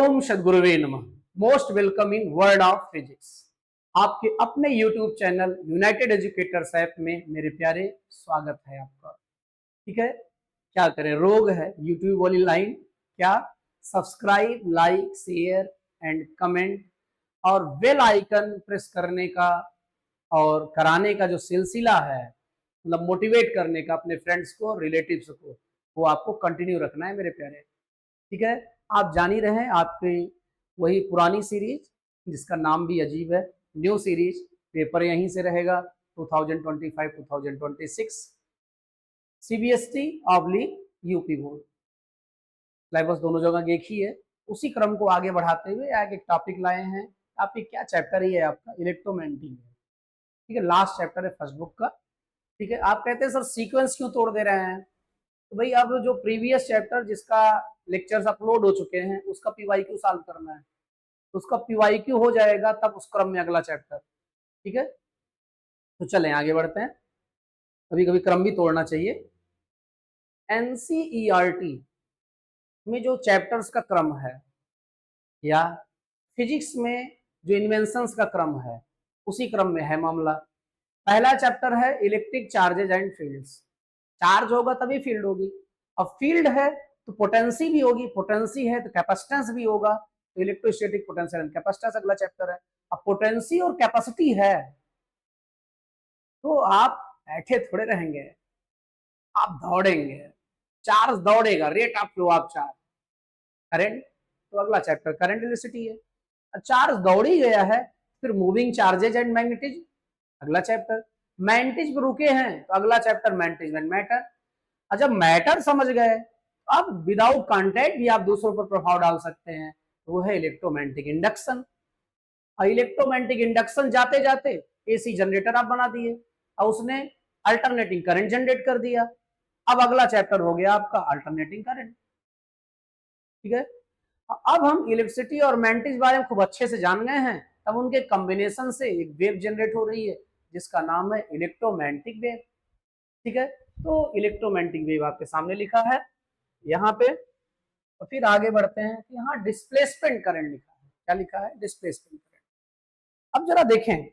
ओम सद्गुरुवे नमः। Most welcome in world of physics. आपके अपने YouTube channel United educators app में मेरे प्यारे स्वागत है आपका। ठीक है, क्या करें, रोग है यूट्यूब वाली लाइन, क्या subscribe, like, share and comment और बेल आइकन प्रेस करने का और कराने का जो सिलसिला है, मतलब मोटिवेट करने का अपने फ्रेंड्स को, रिलेटिव्स को, वो आपको कंटिन्यू रखना है मेरे प्यारे। ठीक है, आप जान ही रहे हैं आपकी वही पुरानी सीरीज जिसका नाम भी अजीब है, न्यू सीरीज। पेपर यहीं से रहेगा 2025-2026 CBSE oblique UP board. Syllabus दोनों जगह एक ही है। उसी क्रम को आगे बढ़ाते हुए आज एक टॉपिक लाए हैं। टॉपिक क्या चैप्टर ही है आपका, इलेक्ट्रोमैग्नेटिक है। ठीक है, लास्ट चैप्टर है फर्स्ट बुक का। ठीक है, आप कहते हैं सर सीक्वेंस क्यों तोड़ दे रहे हैं, तो भाई अब जो प्रीवियस चैप्टर जिसका लेक्चर्स अपलोड हो चुके हैं उसका पीवाईक्यू सॉल्व करना है, उसका पीवाईक्यू हो जाएगा तब उस क्रम में अगला चैप्टर। ठीक है, तो चलें आगे बढ़ते हैं। कभी कभी क्रम भी तोड़ना चाहिए। एनसीईआरटी में जो चैप्टर्स का क्रम है या फिजिक्स में जो इन्वेंशंस का क्रम है उसी क्रम में है मामला। पहला चैप्टर है electric charges and fields. Charge होगा तभी फील्ड होगी। अब फील्ड है तो पोटेंसी भी होगी, पोटेंसी है तो कैपेसिटेंस भी होगा, तो इलेक्ट्रोस्टैटिक पोटेंशियल एंड कैपेसिटेंस अगला चैप्टर है। अब पोटेंसी और कैपेसिटी है तो आप बैठे थोड़े रहेंगे, आप दौड़ेंगे। चार्ज दौड़ेगा, rate of flow of charge. Current तो अगला चैप्टर करंट इलेक्ट्रिसिटी है। चार्ज दौड़ ही गया है, फिर मूविंग चार्जेज एंड मैग्नेटिज्म अगला चैप्टर। मैग्नेटिज्म रुके हैं तो अगला चैप्टर मैग्नेटिज्म एंड मैटर। और जब मैटर समझ गए अब विदाउट कांटेक्ट भी आप दूसरों पर प्रभाव डाल सकते हैं, वो है इलेक्ट्रोमैग्नेटिक इंडक्शन। और इलेक्ट्रोमैग्नेटिक इंडक्शन जाते जाते एसी जनरेटर आप बना दिए और उसने अल्टरनेटिंग करंट जनरेट कर दिया। अब अगला चैप्टर हो गया आपका अल्टरनेटिंग करंट। ठीक है, अब हम इलेक्ट्रिसिटी और मैग्नेटिक बारे में खूब अच्छे से जान गए हैं। तब उनके कॉम्बिनेशन से एक वेव जनरेट हो रही है जिसका नाम है इलेक्ट्रोमैग्नेटिक वेव। ठीक है, तो इलेक्ट्रोमैग्नेटिक वेव आपके सामने लिखा है यहाँ पे। तो फिर आगे बढ़ते हैं, यहाँ डिस्प्लेसमेंट करंट लिखा है। क्या लिखा है? Displacement current. अब जरा देखें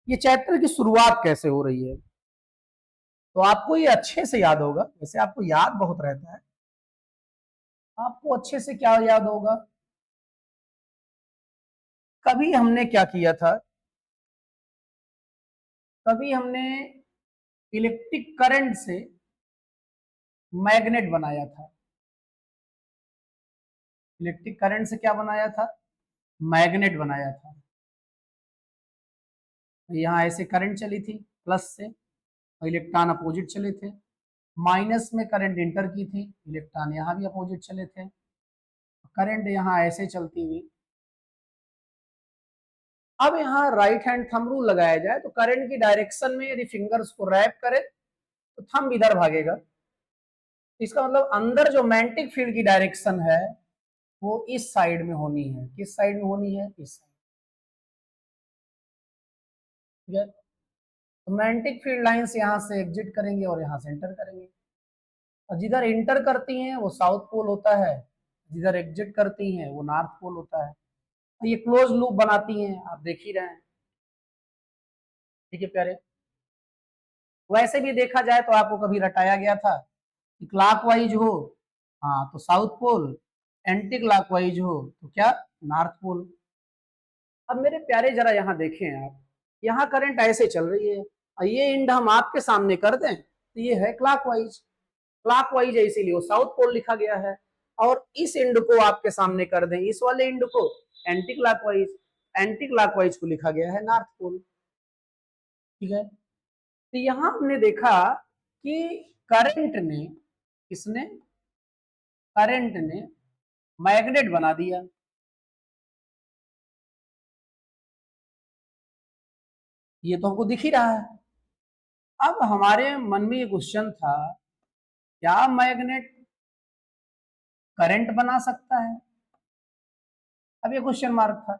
ये चैप्टर की शुरुआत कैसे हो रही है, तो आपको ये अच्छे से याद होगा। वैसे आपको याद बहुत रहता है, आपको अच्छे से क्या याद होगा, कभी हमने क्या किया था, कभी हमने इलेक्ट्रिक करंट से मैग्नेट बनाया था। इलेक्ट्रिक करंट से क्या बनाया था? मैग्नेट बनाया था। यहाँ ऐसे करंट चली थी प्लस से, इलेक्ट्रॉन अपोजिट चले थे। माइनस में करंट इंटर की थी, इलेक्ट्रॉन यहाँ भी अपोजिट चले थे। करंट यहाँ ऐसे चलती हुई। अब यहाँ राइट हैंड थंब रूल लगाया जाए तो करंट की डायरेक्शन में यदि फिंगर्स को रैप करे तो थंब इधर भागेगा। इसका मतलब अंदर जो मैग्नेटिक फील्ड की डायरेक्शन है वो इस साइड में होनी है। किस साइड में होनी है? इस साइड। ठीक है, तो मैग्नेटिक फील्ड लाइंस यहाँ से एग्जिट करेंगे और यहाँ से एंटर करेंगे। और जिधर एंटर करती हैं वो साउथ पोल होता है, जिधर एग्जिट करती हैं वो नॉर्थ पोल होता है। ये क्लोज लूप बनाती हैं, आप देख ही रहे हैं। ठीक है प्यारे, वैसे भी देखा जाए तो आपको कभी रटाया गया था कि क्लॉकवाइज हो हाँ तो साउथ पोल, एंटी क्लॉकवाइज हो तो क्या? North pole. अब मेरे प्यारे जरा यहाँ देखें आप, यहाँ करंट ऐसे चल रही है और ये इंड हम आपके सामने कर दें तो ये है क्लॉकवाइज। क्लॉकवाइज है इसीलिए वो साउथ पोल लिखा गया है। और इस इंड को आपके सामने कर दें, इस वाले इंड को, एंटी क्लॉकवाइज, एंटी क्लॉकवाइज को लिखा गया है नॉर्थ पोल। ठीक है, तो यहां हमने देखा कि करंट ने, किसने? करंट ने मैग्नेट बना दिया। ये तो हमको दिख ही रहा है। अब हमारे मन में ये क्वेश्चन था, क्या मैग्नेट करंट बना सकता है? अब ये क्वेश्चन मार्क था,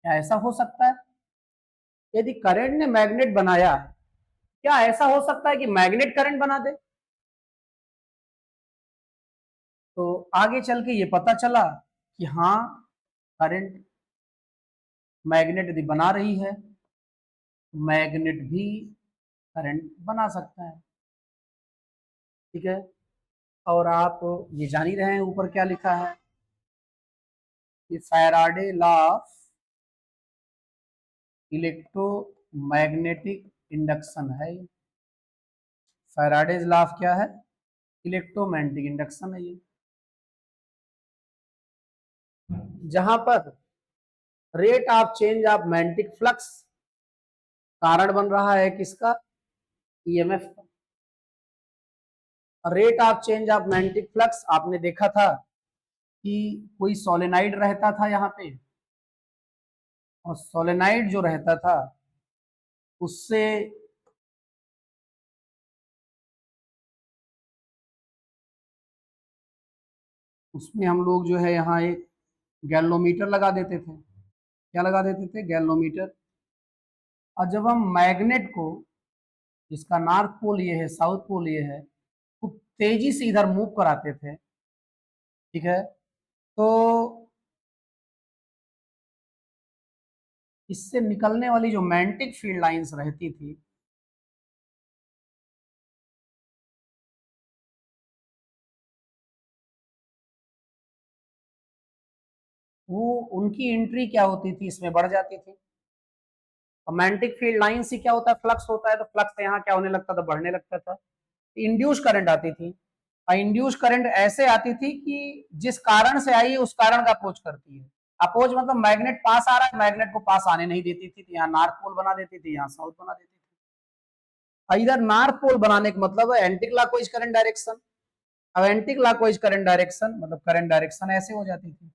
क्या ऐसा हो सकता है? यदि करंट ने मैग्नेट बनाया, क्या ऐसा हो सकता है कि मैग्नेट करंट बना दे? तो आगे चल के ये पता चला कि हाँ करंट मैग्नेट यदि बना रही है, मैग्नेट भी करंट बना सकता है। ठीक है, और आप ये जान ही रहे हैं ऊपर क्या लिखा है, कि Faraday law of electromagnetic induction है। फैराडेज लॉ ऑफ क्या है, इलेक्ट्रोमैग्नेटिक इंडक्शन है ये, जहां पर rate of change of magnetic flux कारण बन रहा है किसका, ईएमएफ का। Rate of change of magnetic flux आपने देखा था कि कोई सोलेनाइड रहता था यहाँ पे, और सोलेनाइड जो रहता था उससे उसमें हम लोग जो है यहाँ एक गैल्वोमीटर लगा देते थे। क्या लगा देते थे, गैल्वोमीटर। और जब हम मैग्नेट को, जिसका नॉर्थ पोल ये है, साउथ पोल ये है, खूब तेजी से इधर मूव कराते थे, ठीक है, तो इससे निकलने वाली जो मैग्नेटिक फील्ड लाइंस रहती थी, वो उनकी एंट्री क्या होती थी, इसमें बढ़ जाती थी। और मैग्नेटिक फील्ड लाइन से क्या होता है, फ्लक्स होता है, तो फ्लक्स यहाँ क्या होने लगता था, बढ़ने लगता था, इंड्यूस करंट आती थी। और इंड्यूस करंट ऐसे आती थी कि जिस कारण से आई उस कारण का अपोज करती है। अपोज मतलब मैग्नेट पास आ रहा है, मैग्नेट को पास आने नहीं देती थी, तो यहाँ नॉर्थ पोल बना देती थी, यहाँ साउथ बना देती थी। और इधर नॉर्थ पोल बनाने का मतलब है एंटी क्लॉकवाइज करंट डायरेक्शन। अब एंटी क्लॉकवाइज करंट डायरेक्शन मतलब करंट डायरेक्शन ऐसे हो जाती थी,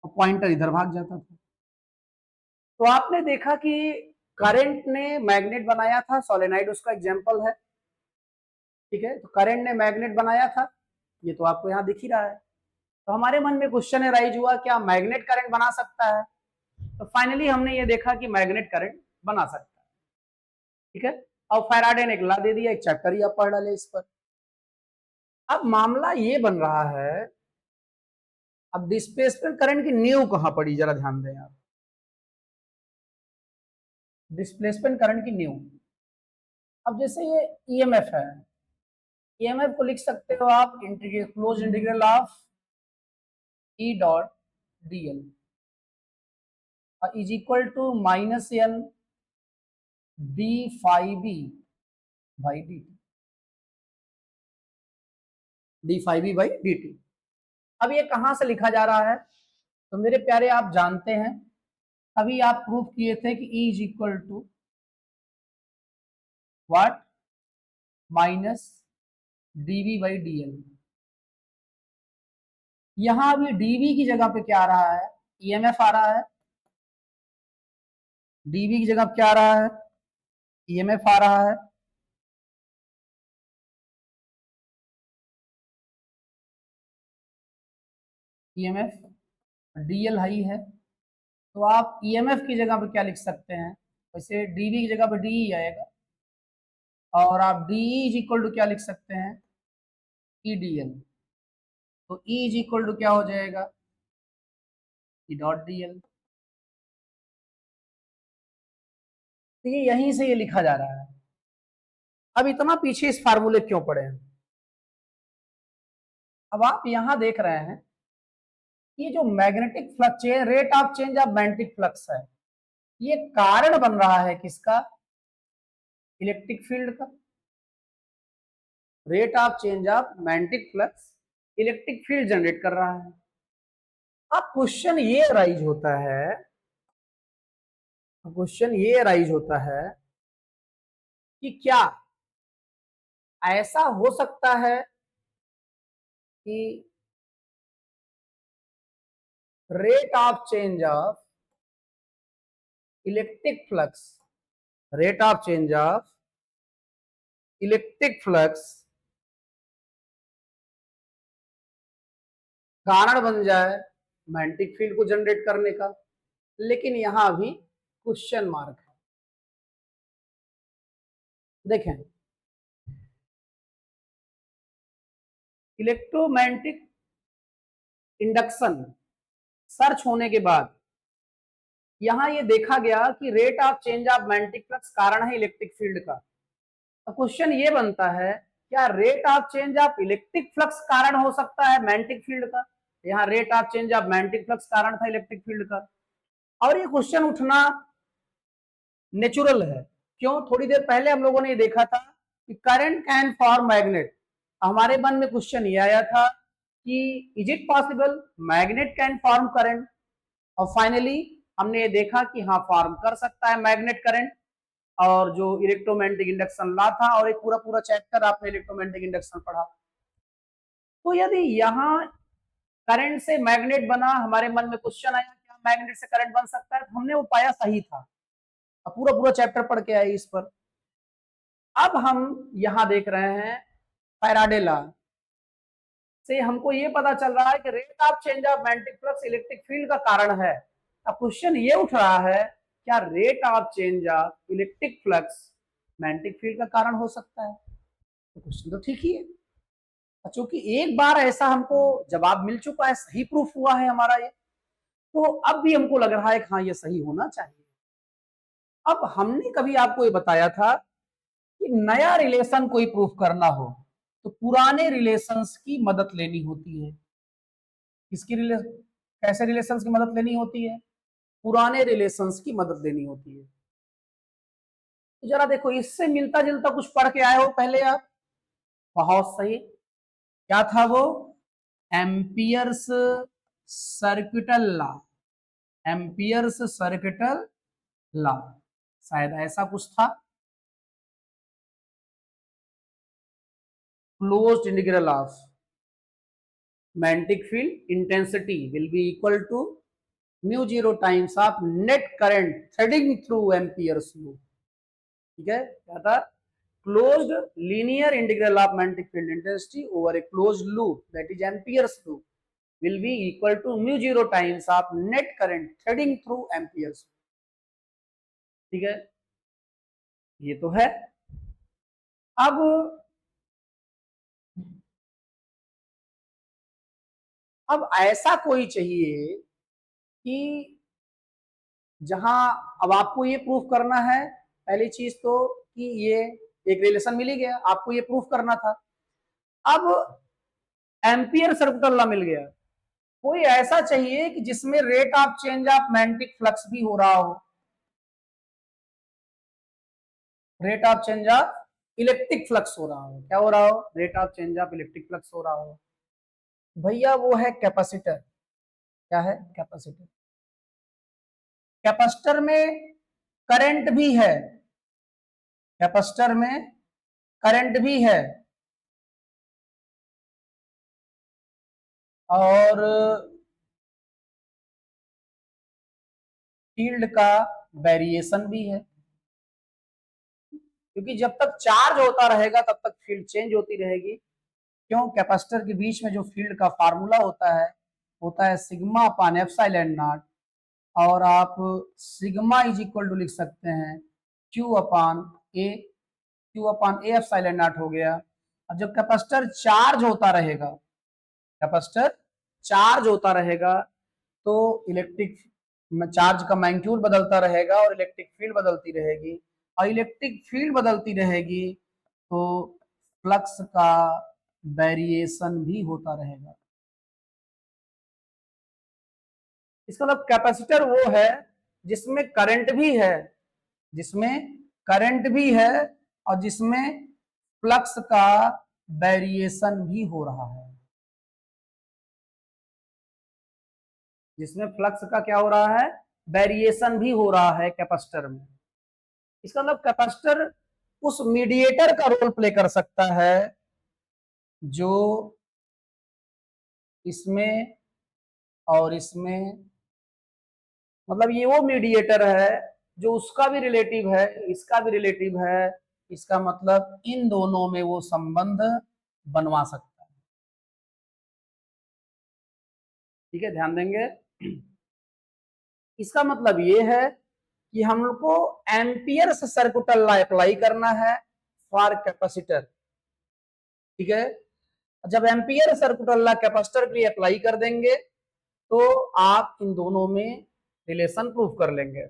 और पॉइंटर इधर भाग जाता था। तो आपने देखा कि करंट ने मैग्नेट बनाया था, सोलेनाइड उसका एग्जांपल है। ठीक है, तो करंट ने मैग्नेट बनाया था, ये तो आपको यहाँ दिख ही रहा है। तो हमारे मन में क्वेश्चन राइज हुआ, क्या मैग्नेट करंट बना सकता है। तो फाइनली हमने ये देखा कि मैग्नेट करंट बना सकता है। ठीक है, और फैराडे ने एक लॉ दे दिया, एक चैप्टर ही आप पढ़ डाले इस पर। अब मामला ये बन रहा है, अब डिस्प्लेसमेंट करंट की नींव कहां पड़ी, जरा ध्यान दें आप। डिस्प्लेसमेंट करंट की नींव, अब जैसे ये ईएमएफ है, ईएमएफ को लिख सकते हो आप integral, close integral of E dot DL is equal to minus N D five B by D T, D five B by D T. अब ये कहां से लिखा जा रहा है, तो मेरे प्यारे आप जानते हैं, अभी आप प्रूफ किए थे कि E is equal to what, minus DV by DL. यहां अभी डीवी की जगह पे क्या आ रहा है, ईएमएफ आ रहा है। डीवी की जगह पे क्या आ रहा है, ईएमएफ आ रहा है। ईएमएफ डीएल हाई है, तो आप ईएमएफ की जगह पे क्या लिख सकते हैं, वैसे डीवी की जगह पे डी आएगा, और आप डी इज इक्वल टू क्या लिख सकते हैं, ई डीएल। तो ई इज इक्वल टू क्या हो जाएगा, ई डॉट डीएल। तो ये यहीं से ये लिखा जा रहा है। अब इतना पीछे इस फार्मूले क्यों पड़े हैं, अब आप यहां देख रहे हैं, ये जो magnetic flux, rate of change of magnetic flux है, ये कारण बन रहा है किसका, इलेक्ट्रिक फील्ड का। Rate of change of magnetic flux electric field generate कर रहा है। अब क्वेश्चन ये राइज होता है कि क्या ऐसा हो सकता है कि rate of change of electric flux, rate of change of electric flux कारण बन जाए मैग्नेटिक फील्ड को जनरेट करने का। लेकिन यहां भी क्वेश्चन मार्क है। देखें, इलेक्ट्रोमैग्नेटिक इंडक्शन सर्च होने के बाद यहां ये देखा गया कि rate of change of magnetic flux कारण है इलेक्ट्रिक फील्ड का। तो क्वेश्चन ये बनता है, क्या rate of change of electric flux कारण हो सकता है मैग्नेटिक फील्ड का? यहाँ rate of change of magnetic flux कारण था इलेक्ट्रिक फील्ड का। और ये क्वेश्चन उठना नेचुरल है। क्यों? थोड़ी देर पहले हम लोगों ने ये देखा था कि करंट कैन फॉर्म मैग्नेट। हमारे मन में क्वेश्चन ये आया था कि is it possible magnet can form current, और फाइनली हमने ये देखा कि हाँ फॉर्म कर सकता है मैग्नेट करंट। और जो इलेक्ट्रोमैग्नेटिक इंडक्शन लॉ था, और एक पूरा पूरा चैप्टर आपने इलेक्ट्रोमैग्नेटिक इंडक्शन पढ़ा। तो यदि यहाँ करंट से मैग्नेट बना, हमारे मन में क्वेश्चन आया क्या मैग्नेट से करंट बन सकता है, तो हमने वो पाया सही था। अब पूरा पूरा चैप्टर पढ़ के आए इस पर। अब हम यहां देख रहे हैं फैराडे लॉ से हमको ये पता चल रहा है कि rate of change of magnetic flux electric field का कारण है। अब क्वेश्चन ये उठ रहा है, क्या rate of change of electric flux magnetic field का कारण हो सकता है? तो क्वेश्चन तो ठीक ही है, क्योंकि एक बार ऐसा हमको जवाब मिल चुका है, सही प्रूफ हुआ है हमारा ये, तो अब भी हमको लग रहा है कि हाँ ये सही होना चाहिए। अब हमने कभी आपको ये बताया था कि नया रिलेशन कोई प्रूफ करना हो तो पुराने रिलेशंस की मदद लेनी होती है। किसकी कैसे रिलेशंस की मदद लेनी होती है? पुराने रिलेशंस की मदद लेनी होती है। तो जरा देखो, इससे मिलता जुलता कुछ पढ़ के आए हो पहले आप? बहुत सही। क्या था वो? Ampere's circuital law. Ampere's circuital law, शायद ऐसा कुछ था। Closed integral of magnetic field intensity will be equal to mu zero times of net current threading through amperes loop. ठीक है, क्या था? Closed linear integral of magnetic field intensity over a closed loop that is ampere's loop will be equal to mu zero times of net current threading through amperes। ठीक है, ये तो है। अब ऐसा कोई चाहिए कि जहां अब आपको ये प्रूफ करना है, पहली चीज तो कि ये एक रिलेशन मिल ही गया, आपको ये प्रूफ करना था। अब एम्पियर सर्कुलर लॉ मिल गया, कोई ऐसा चाहिए कि जिसमें rate of change of magnetic flux भी हो रहा हो, rate of change of electric flux हो रहा हो। क्या हो रहा हो? Rate of change of electric flux हो रहा हो। भैया वो है कैपेसिटर। क्या है? कैपेसिटर। कैपेसिटर में करंट भी है, कैपेसिटर में करंट भी है, और फील्ड का वेरिएशन भी है, क्योंकि जब तक चार्ज होता रहेगा तब तक फील्ड चेंज होती रहेगी। क्यों? कैपेसिटर के बीच में जो फील्ड का फार्मूला होता है सिग्मा अपान एप्सिलॉन नॉट, और आप सिग्मा इज इक्वल टू लिख सकते हैं Q upon A, Q upon A epsilon not हो गया। अब जब कैपेसिटर चार्ज होता रहेगा, कैपेसिटर चार्ज होता रहेगा तो इलेक्ट्रिक चार्ज का मैग्नीट्यूड बदलता रहेगा और इलेक्ट्रिक फील्ड बदलती रहेगी, और इलेक्ट्रिक फील्ड बदलती रहेगी तो फ्लक्स का वेरिएशन भी होता रहेगा। इसका मतलब कैपेसिटर वो है जिसमें करंट भी है, जिसमें करंट भी है और जिसमें फ्लक्स का वेरिएशन भी हो रहा है, जिसमें फ्लक्स का क्या हो रहा है? वेरिएशन भी हो रहा है कैपेसिटर में। इसका मतलब कैपेसिटर उस मीडिएटर का रोल प्ले कर सकता है जो इसमें और इसमें, मतलब ये वो मीडिएटर है जो उसका भी रिलेटिव है, इसका भी रिलेटिव है, इसका मतलब इन दोनों में वो संबंध बनवा सकता है। ठीक है, ध्यान देंगे। इसका मतलब ये है कि हमको एम्पियर्स सर्कुलर लॉ अप्लाई करना है फॉर कैपेसिटर। ठीक है, जब एम्पियर सर्कुलर लॉ कैपेसिटर के लिए अप्लाई कर देंगे तो आप इन दोनों में रिलेशन प्रूव कर लेंगे।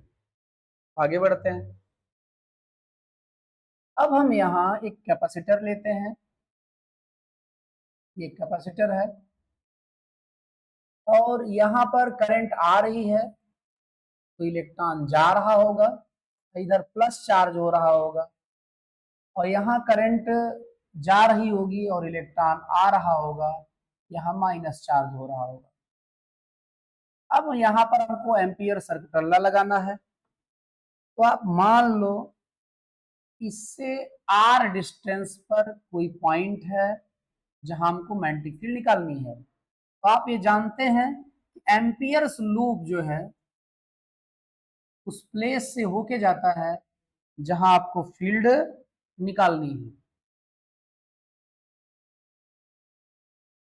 आगे बढ़ते हैं। अब हम यहाँ एक कैपेसिटर लेते हैं, ये कैपेसिटर है और यहाँ पर करंट आ रही है तो इलेक्ट्रॉन जा रहा होगा, इधर प्लस चार्ज हो रहा होगा और यहाँ करंट जा रही होगी और इलेक्ट्रॉन आ रहा होगा, यहाँ माइनस चार्ज हो रहा होगा। अब यहाँ पर हमको एम्पियर सर्किट लॉ लगाना है, तो आप मान लो इससे आर डिस्टेंस पर कोई पॉइंट है जहां हमको मैग्नेटिक फील्ड निकालनी है। तो आप ये जानते हैं कि एम्पियर्स लूप जो है उस प्लेस से होके जाता है जहां आपको फील्ड निकालनी है।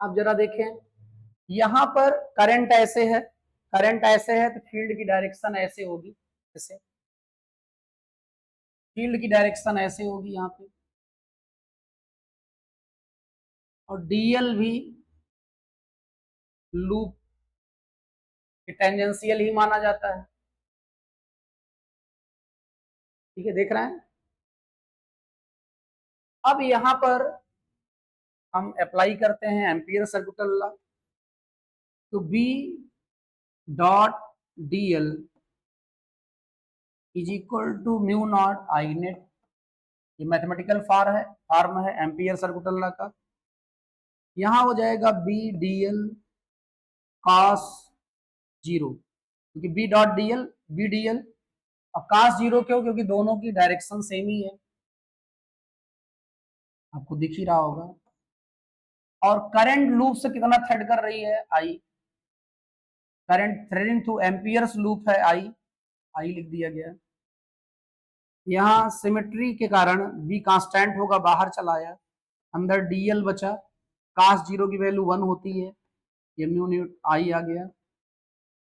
आप जरा देखें, यहां पर करंट ऐसे है, करंट ऐसे है तो फील्ड की डायरेक्शन ऐसे होगी, ऐसे फील्ड की डायरेक्शन ऐसे होगी यहाँ पे, और डीएल भी लूप टेंजेंशियल ही माना जाता है। ठीक है, देख रहे हैं। अब यहां पर हम अप्लाई करते हैं एम्पियर सर्किट लॉ, तो B dot D L is equal to mu naught I net, ये मैथमेटिकल फॉर्म है एम्पियर सर्किट लॉ का। यहां हो जाएगा B D L cos zero, क्योंकि B dot D L B D L. अब cos zero क्यों? क्योंकि दोनों की डायरेक्शन सेम ही है, आपको दिख ही रहा होगा। और करंट लूप से कितना थ्रेड कर रही है? I. Current threading through amperes loop है आई, आई लिख दिया गया। यहाँ सिमेट्री के कारण बी कांस्टेंट होगा, बाहर चला आया, अंदर डीएल बचा, कास जीरो की वैल्यू 1 होती है, ये म्यू न्यूट आई आ गया।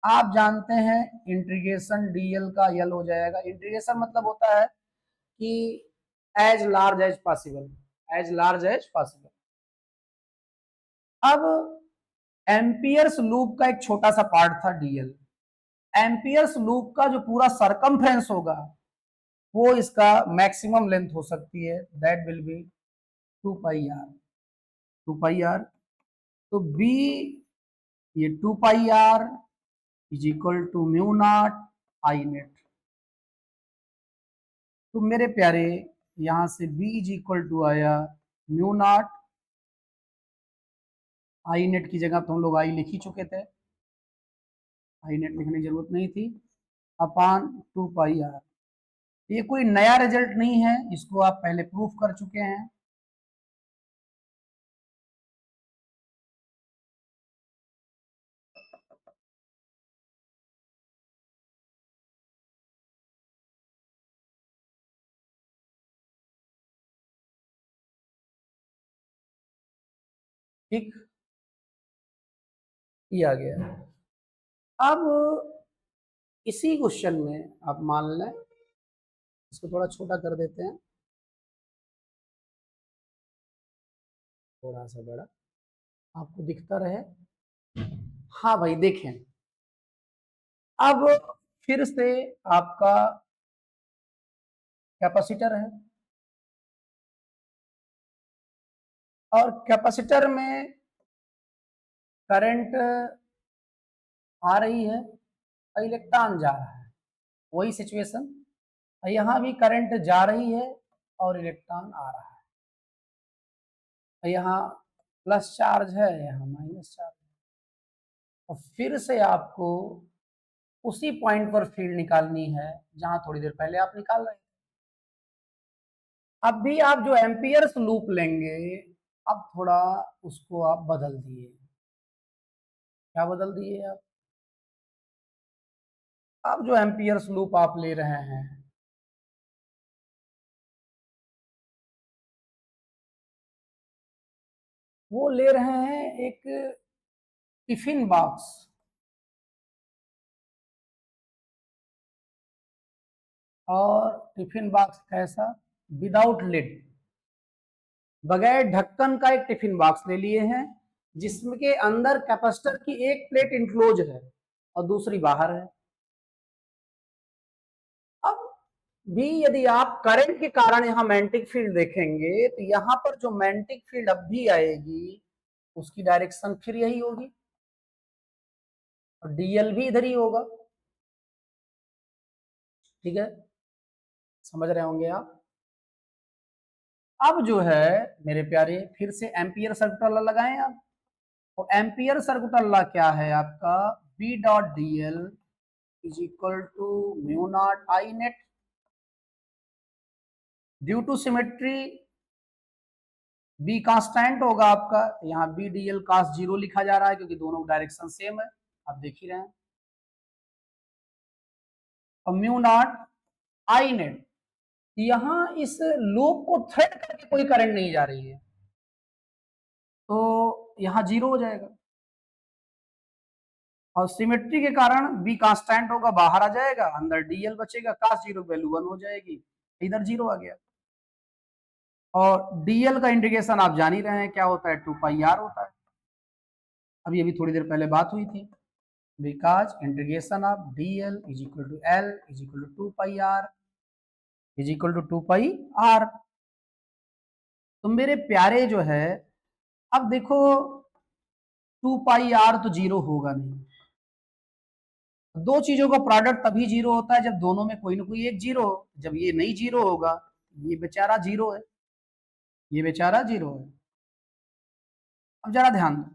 आप जानते हैं इंटीग्रेशन डीएल का यल हो जाएगा। इंटीग्रेशन मतलब होता है कि as large as possible, as large as possible. अब एम्पियर्स लूप का एक छोटा सा पार्ट था डीएल, एम्पियर्स लूप का जो पूरा सरकमफ्रेंस होगा वो इसका मैक्सिमम लेंथ हो सकती है, that will be 2 pi R, 2 pi R. तो बी, ये 2 pi R is equal to mu naught I net. तो मेरे प्यारे यहां से बी इज इक्वल टू आया म्यू नॉट आई नेट की जगह तो हम लोग आई लिख ही चुके थे, आई नेट लिखने की जरूरत नहीं थी, अपान 2 पाई आर। ये कोई नया रिजल्ट नहीं है, इसको आप पहले प्रूफ कर चुके हैं। ठीक, ये आ गया। अब इसी क्वेश्चन में आप मान लें, इसको थोड़ा छोटा कर देते हैं, थोड़ा सा बड़ा, आपको दिखता रहे। हाँ भाई देखें, अब फिर से आपका कैपेसिटर है और कैपेसिटर में करंट आ रही है और इलेक्ट्रॉन जा रहा है, वही सिचुएशन। यहां भी करंट जा रही है और इलेक्ट्रॉन आ रहा है, यहाँ प्लस चार्ज है, यहाँ माइनस चार्ज है। और फिर से आपको उसी पॉइंट पर फील्ड निकालनी है जहां थोड़ी देर पहले आप निकाल रहे थे। अब भी आप जो एम्पियर्स लूप लेंगे, अब थोड़ा उसको आप बदल दिए। क्या बदल दिए आप? अब जो एम्पियर्स लूप आप ले रहे हैं, वो ले रहे हैं एक टिफिन बॉक्स, और टिफिन बॉक्स कैसा? विदाउट लिड, बगैर ढक्कन का एक टिफिन बॉक्स ले लिए हैं जिसमें के अंदर कैपेसिटर की एक प्लेट इंक्लोज है और दूसरी बाहर है। अब भी यदि आप करंट के कारण यहां मैग्नेटिक फील्ड देखेंगे तो यहां पर जो मैग्नेटिक फील्ड अब भी आएगी उसकी डायरेक्शन फिर यही होगी और डीएल भी इधर ही होगा। ठीक है, समझ रहे होंगे आप। अब जो है मेरे प्यारे फिर से एम्पियर सर्किट लॉ लगाएं आप। और एम्पियर सर्किट लॉ क्या है आपका, B dot D L is equal to mu naught I net. Due to symmetry B constant होगा आपका, यहाँ B D L cos zero लिखा जा रहा है क्योंकि दोनों डायरेक्शन सेम है, आप देख ही रहे हैं। और म्यू नॉट आई नेट, यहां इस लूप को थ्रेड करके कोई करंट नहीं जा रही है तो यहां जीरो हो जाएगा। और सिमेट्री के कारण बी कांस्टेंट होगा, बाहर आ जाएगा, अंदर डीएल बचेगा, कास जीरो वैल्यू 1 हो जाएगी, इधर जीरो आ गया। और डीएल का इंटीग्रेशन आप जान ही रहे हैं क्या होता है, 2 पाई आर होता है। अभी अभी थोड़ी देर पहले बात हुई थी, because integration of DL is equal to L is equal to 2 pi R is equal to 2 pi R. तो मेरे प्यारे जो है, अब देखो 2 पाई आर तो जीरो होगा नहीं। दो चीजों का प्रोडक्ट तभी जीरो होता है जब दोनों में कोई ना कोई एक जीरो हो। जब ये नहीं जीरो होगा, ये बेचारा जीरो है, ये बेचारा जीरो है। अब जरा ध्यान दो,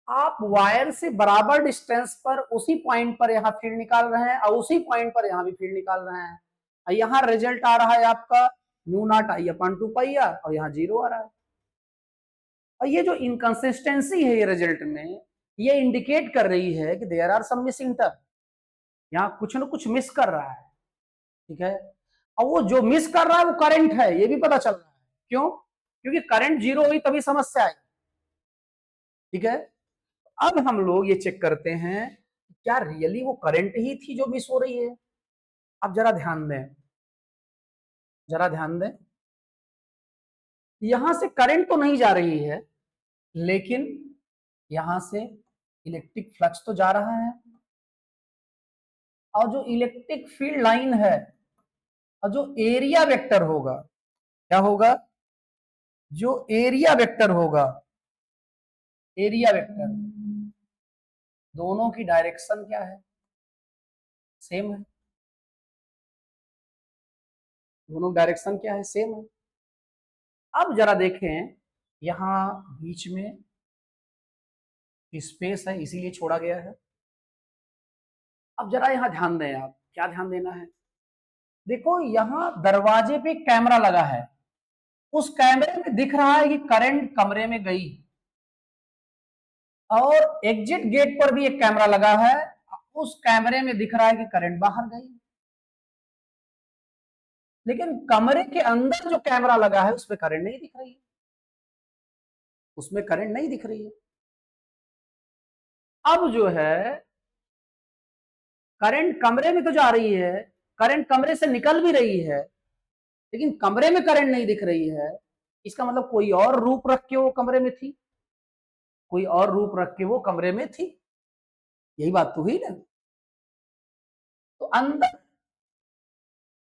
आप वायर से बराबर डिस्टेंस पर उसी पॉइंट पर यहाँ फील्ड निकाल रहे हैं और उसी पॉइंट पर यहाँ भी फील्ड निकाल रहे हैं, और यहाँ रिजल्ट आ रहा है आपका mu naught I upon 2 pi R और यहाँ जीरो आ रहा है। और ये जो इनकंसिस्टेंसी है ये रिजल्ट में, ये इंडिकेट कर रही है कि there are some missing term, यहाँ कुछ ना कुछ मिस कर रहा है। ठीक है, और वो जो मिस कर रहा है वो करंट है, ये भी पता चल रहा है। क्यों? क्योंकि करंट जीरो हुई तभी समस्या आई। ठीक है, अब हम लोग ये चेक करते हैं क्या रियली वो करंट ही थी जो मिस हो रही है। अब जरा ध्यान दें, जरा ध्यान दें, यहां से करंट तो नहीं जा रही है लेकिन यहां से इलेक्ट्रिक फ्लक्स तो जा रहा है। और जो इलेक्ट्रिक फील्ड लाइन है और जो एरिया वेक्टर होगा, क्या होगा, जो एरिया वेक्टर होगा, एरिया वेक्टर, दोनों की डायरेक्शन क्या है, सेम है। दोनों डायरेक्शन क्या है, सेम है। अब जरा देखें, यहां बीच में स्पेस है इसीलिए छोड़ा गया है। अब जरा यहां ध्यान दें आप, क्या ध्यान देना है, देखो यहां दरवाजे पे कैमरा लगा है, उस कैमरे में दिख रहा है कि करंट कमरे में गई, और एग्जिट गेट पर भी एक कैमरा लगा है, उस कैमरे में दिख रहा है कि करंट बाहर गई। लेकिन कमरे के अंदर जो कैमरा लगा है उसमें करंट नहीं दिख रही है, उसमें करंट नहीं दिख रही है। अब जो है करंट कमरे में तो जा रही है, करंट कमरे से निकल भी रही है, लेकिन कमरे में करंट नहीं दिख रही है। इसका मतलब कोई और रूप रख के वो कमरे में थी, कोई और रूप रख के वो कमरे में थी। यही बात तो हुई ना। तो अंदर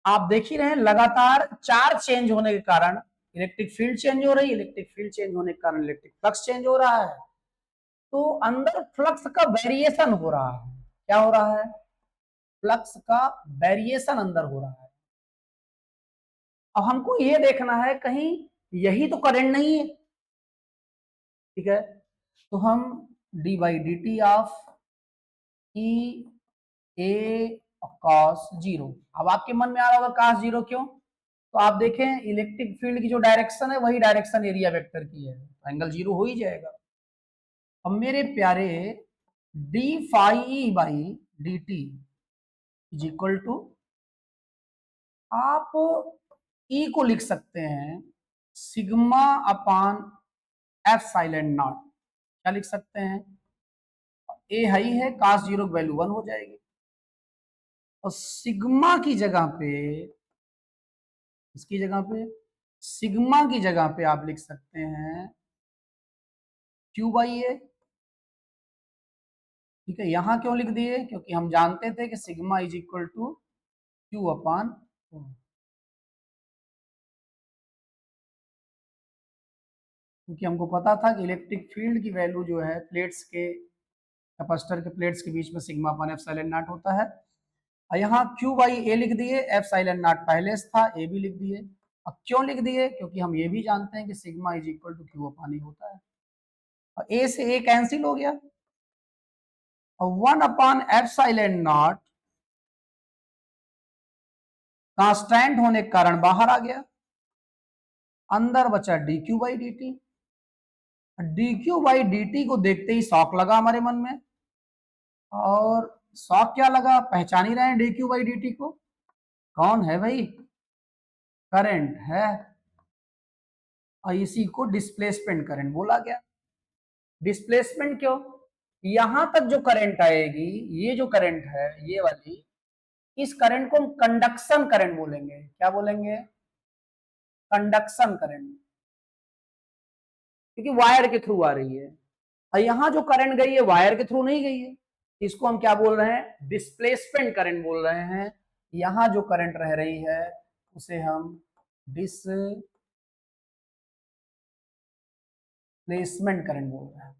आप देख ही रहे हैं लगातार चार्ज चेंज होने के कारण इलेक्ट्रिक फील्ड चेंज हो रही है, इलेक्ट्रिक फील्ड चेंज होने के कारण इलेक्ट्रिक फ्लक्स चेंज हो रहा है। तो अंदर फ्लक्स का वेरिएशन हो रहा है। क्या हो रहा है, फ्लक्स का वेरिएशन अंदर हो रहा है। अब हमको ये देखना है कहीं यही तो करंट नहीं है। ठीक है, तो हम D by D T of E A cos zero, अब आपके मन में आ रहा होगा कॉस जीरो क्यों, तो आप देखें इलेक्ट्रिक फील्ड की जो डायरेक्शन है वही डायरेक्शन एरिया वेक्टर की है, तो एंगल जीरो हो ही जाएगा। अब मेरे प्यारे D phi E by D T is equal to, आप ई को लिख सकते हैं sigma upon epsilon naught. क्या लिख सकते हैं, ए हाई है, कास जीरो वैल्यू 1 हो जाएगी, और सिग्मा की जगह पे, इसकी जगह पे सिग्मा की जगह पे आप लिख सकते हैं क्यू बाई ए। ठीक है, यहां क्यों लिख दिए, क्योंकि हम जानते थे कि sigma is equal to Q upon, क्योंकि हमको पता था कि इलेक्ट्रिक फील्ड की वैल्यू जो है प्लेट्स के, कैपेसिटर के प्लेट्स के बीच में सिग्मा अपान एप्सिलॉन नॉट होता है। और यहाँ क्यू बाई ए लिख दिए, एप्सिलॉन नॉट पहले से था, ए भी लिख दिए। अब क्यों लिख दिए, क्योंकि हम ये भी जानते हैं कि sigma is equal to Q upon A होता है। और ए से ए कैंसिल हो गया, और 1 अपान एप्सिलॉन नॉट कांस्टेंट होने के कारण बाहर आ गया, अंदर बचा D Q by D T. D Q by D T को देखते ही शॉक लगा हमारे मन में, और शॉक क्या लगा, पहचान ही रहे हैं D Q by D T को, कौन है भाई, करंट है। और इसी को डिस्प्लेसमेंट करंट बोला गया। डिस्प्लेसमेंट क्यों, यहां तक जो करंट आएगी, ये जो करंट है ये वाली, इस करंट को हम कंडक्शन करंट बोलेंगे। क्या बोलेंगे, कंडक्शन करंट, क्योंकि वायर के थ्रू आ रही है। और यहां जो करंट गई है वायर के थ्रू नहीं गई है, इसको हम क्या बोल रहे हैं, डिस्प्लेसमेंट करंट बोल रहे हैं। यहां जो करंट रह रही है उसे हम डिस्प्लेसमेंट करंट बोल रहे हैं।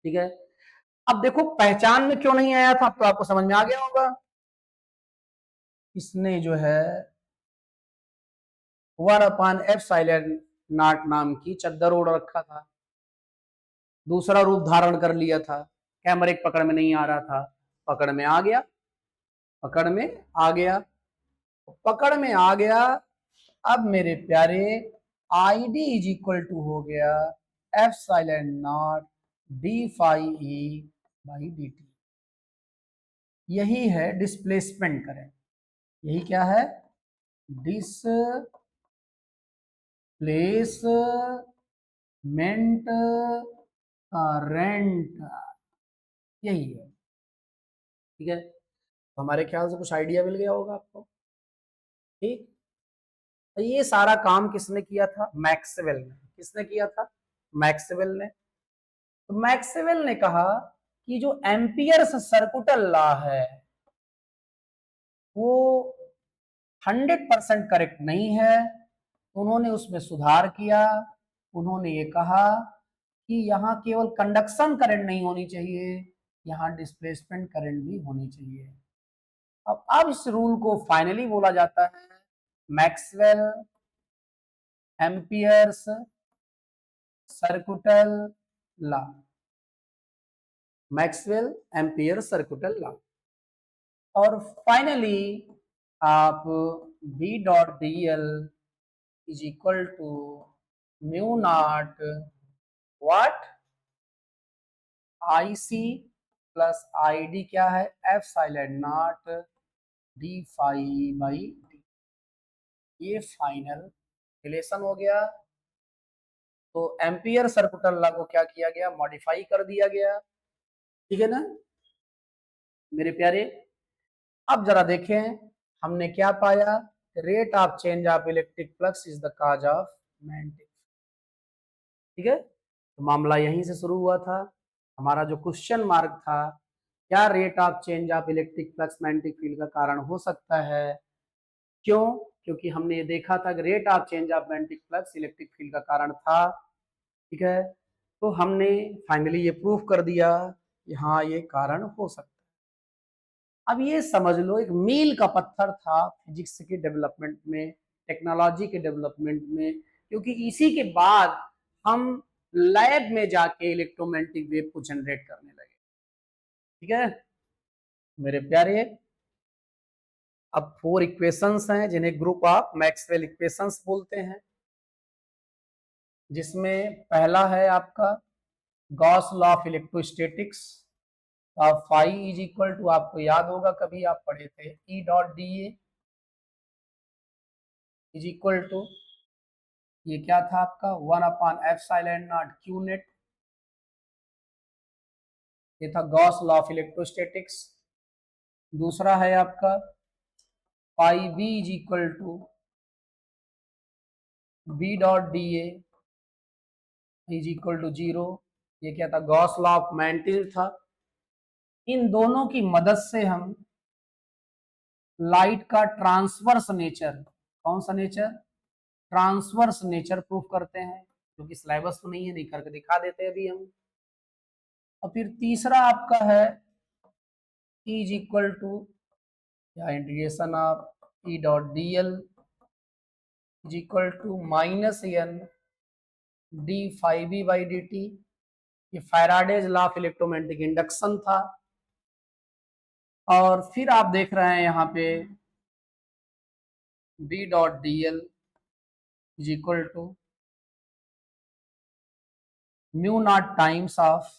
ठीक है, अब देखो पहचान में क्यों नहीं आया था, अब तो आपको समझ में आ गया होगा। इसने जो है 1 अपान एप्सिलॉन नॉट नाम की चद्दर ओढ़ रखा था, दूसरा रूप धारण कर लिया था, कैमरे की पकड़ में नहीं आ रहा था, पकड़ में आ गया, पकड़ में आ गया, पकड़ में आ गया। अब मेरे प्यारे I D is equal to हो गया epsilon naught D phi E by D T. यही है डिस्प्लेसमेंट करंट, यही क्या है, डिस्प्लेसमेंट करंट, यही है। ठीक है, तो हमारे ख्याल से कुछ आइडिया मिल गया होगा आपको। ठीक, तो ये सारा काम किसने किया था, मैक्सवेल ने। किसने किया था, मैक्सवेल ने। तो मैक्सवेल ने कहा कि जो एम्पियर्स सर्कुटल लॉ है वो 100% करेक्ट नहीं है। उन्होंने उसमें सुधार किया, उन्होंने ये कहा कि यहाँ केवल कंडक्शन करंट नहीं होनी चाहिए, यहाँ डिस्प्लेसमेंट करंट भी होनी चाहिए। अब इस रूल को फाइनली बोला जाता है Maxwell ampere's circuital law, Maxwell ampere circuital law. और फाइनली आप B dot D L is equal to mu naught what I C plus I D क्या है, epsilon naught D phi by D. ये final relation हो गया। तो ampere circuital law को क्या किया गया, मॉडिफाई कर दिया गया। ठीक है ना मेरे प्यारे, अब जरा देखें हमने क्या पाया, rate of change of electric flux is the cause of magnetic. ठीक है, तो मामला यहीं से शुरू हुआ था। हमारा जो क्वेश्चन मार्क था, क्या rate of change of electric flux magnetic field का कारण हो सकता है, क्यों, क्योंकि हमने ये देखा था कि rate of change of magnetic flux electric field का कारण था। ठीक है, तो हमने फाइनली ये प्रूफ कर दिया कि हाँ ये कारण हो सकता है। अब ये समझ लो एक मील का पत्थर था फिजिक्स के डेवलपमेंट में, टेक्नोलॉजी के डेवलपमेंट में, क्योंकि इसी के बाद हम लैब में जाके इलेक्ट्रोमैग्नेटिक वेव को जनरेट करने लगे। ठीक है मेरे प्यारे, अब 4 इक्वेशंस हैं जिन्हें ग्रुप ऑफ मैक्सवेल इक्वेशंस बोलते हैं, जिसमें पहला है आपका Gauss law of electrostatics. Phi is equal to, आपको याद होगा कभी आप पढ़े थे, E dot D A is equal to, ये क्या था आपका 1 upon epsilon naught Q net. ये था गॉस लॉ ऑफ इलेक्ट्रोस्टैटिक्स। दूसरा है आपका phi B is equal to B dot D A is equal to 0। ये क्या था, गॉस लॉ ऑफ मैंटिल था। इन दोनों की मदद से हम लाइट का ट्रांसवर्स नेचर, कौन सा नेचर, ट्रांसवर्स नेचर प्रूफ करते हैं, जो कि सिलेबस तो नहीं है, नहीं करके दिखा देते हैं अभी हम। और फिर तीसरा आपका है E इज इक्वल टू या integration of E dot D L is equal to minus N D five B by D T. ये Faraday's law of electromagnetic induction था। और फिर आप देख रहे हैं यहाँ पे B dot D L is equal to mu naught times of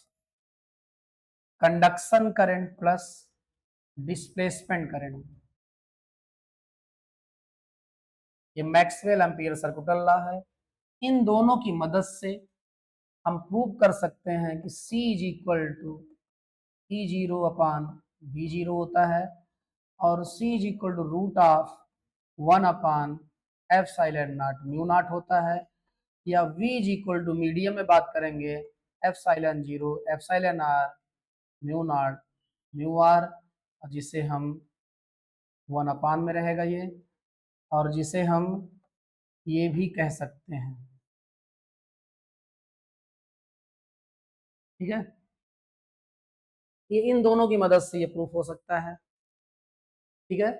conduction current plus displacement current. ये मैक्सवेल एम्पियर सर्कुलर लॉ है। इन दोनों की मदद से हम प्रूव कर सकते हैं कि C is equal to E zero upon B zero होता है और C is equal to root of 1 upon epsilon naught mu naught होता है। या V is equal to medium में बात करेंगे epsilon zero epsilon R mu naught mu R, जिसे हम 1 अपान में रहेगा ये, और जिसे हम ये भी कह सकते हैं, ठीक है। ये इन दोनों की मदद से ये प्रूफ हो सकता है, ठीक है।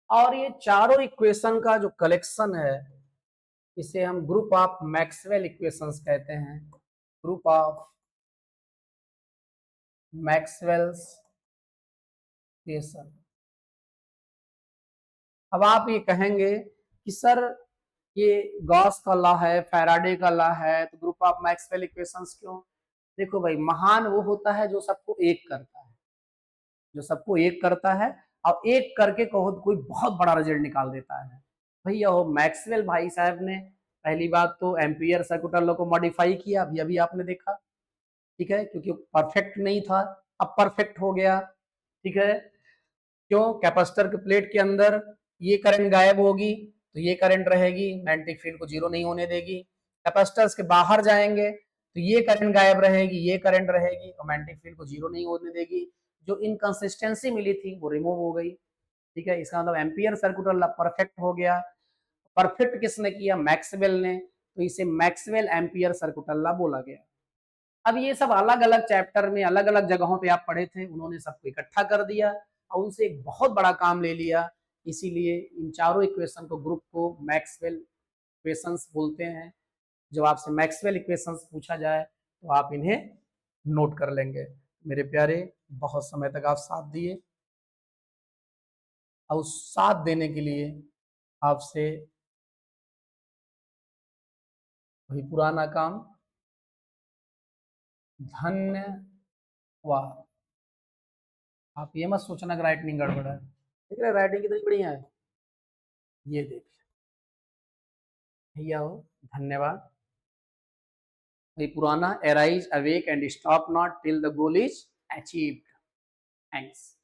और ये चारों इक्वेशन का जो कलेक्शन है, इसे हम ग्रुप ऑफ मैक्सवेल इक्वेशंस कहते हैं, ग्रुप ऑफ मैक्सवेल्स इक्वेशन। अब आप ये कहेंगे कि सर ये गॉस का लॉ है, फैराडे का लॉ है, तो ग्रुप ऑफ मैक्सवेल इक्वेशंस क्यों? देखो भाई, महान वो होता है जो सबको एक करता है, जो सबको एक करता है और एक करके कोई बहुत बड़ा रिजल्ट निकाल देता है। भैया वो मैक्सवेल भाई साहब ने पहली बात तो एम्पियर सर्कुलर लॉ को मॉडिफाई किया, अभी अभी आपने देखा, ठीक है, क्योंकि परफेक्ट नहीं था, अब परफेक्ट हो गया, ठीक है। क्यों? कैपेसिटर के प्लेट के अंदर ये करंट गायब होगी तो ये करंट रहेगी, मैग्नेटिक फील्ड को जीरो नहीं होने देगी। कैपेसिटर्स के बाहर जाएंगे तो ये करंट गायब रहेगी, ये करंट रहेगी और मैग्नेटिक फील्ड को जीरो नहीं होने देगी। जो इनकंसिस्टेंसी मिली थी वो रिमूव हो गई, ठीक है। इसका मतलब एम्पियर सर्कुलर लॉ परफेक्ट हो गया। परफेक्ट किसने किया? मैक्सवेल ने, तो इसे मैक्सवेल एम्पियर सर्कुलर लॉ बोला गया। अब ये सब अलग अलग चैप्टर में अलग अलग जगहों पे आप पढ़े थे, उन्होंने सबको इकट्ठा कर दिया और उनसे एक बहुत बड़ा काम ले लिया। इसीलिए इन चारों इक्वेशन को, ग्रुप को मैक्सवेल इक्वेशंस बोलते हैं। जब आपसे मैक्सवेल इक्वेशंस पूछा जाए तो आप इन्हें नोट कर लेंगे। मेरे प्यारे, बहुत समय तक आप साथ दिए और उस साथ देने के लिए आपसे वही पुराना काम, धन्यवाद। आप ये मत सोचना कि राइटिंग गड़बड़ है, ठीक है, राइटिंग कितनी बढ़िया है, ये देखिए भैया हो, धन्यवाद। वही पुराना, arise awake and stop not till the goal is achieved. Thanks.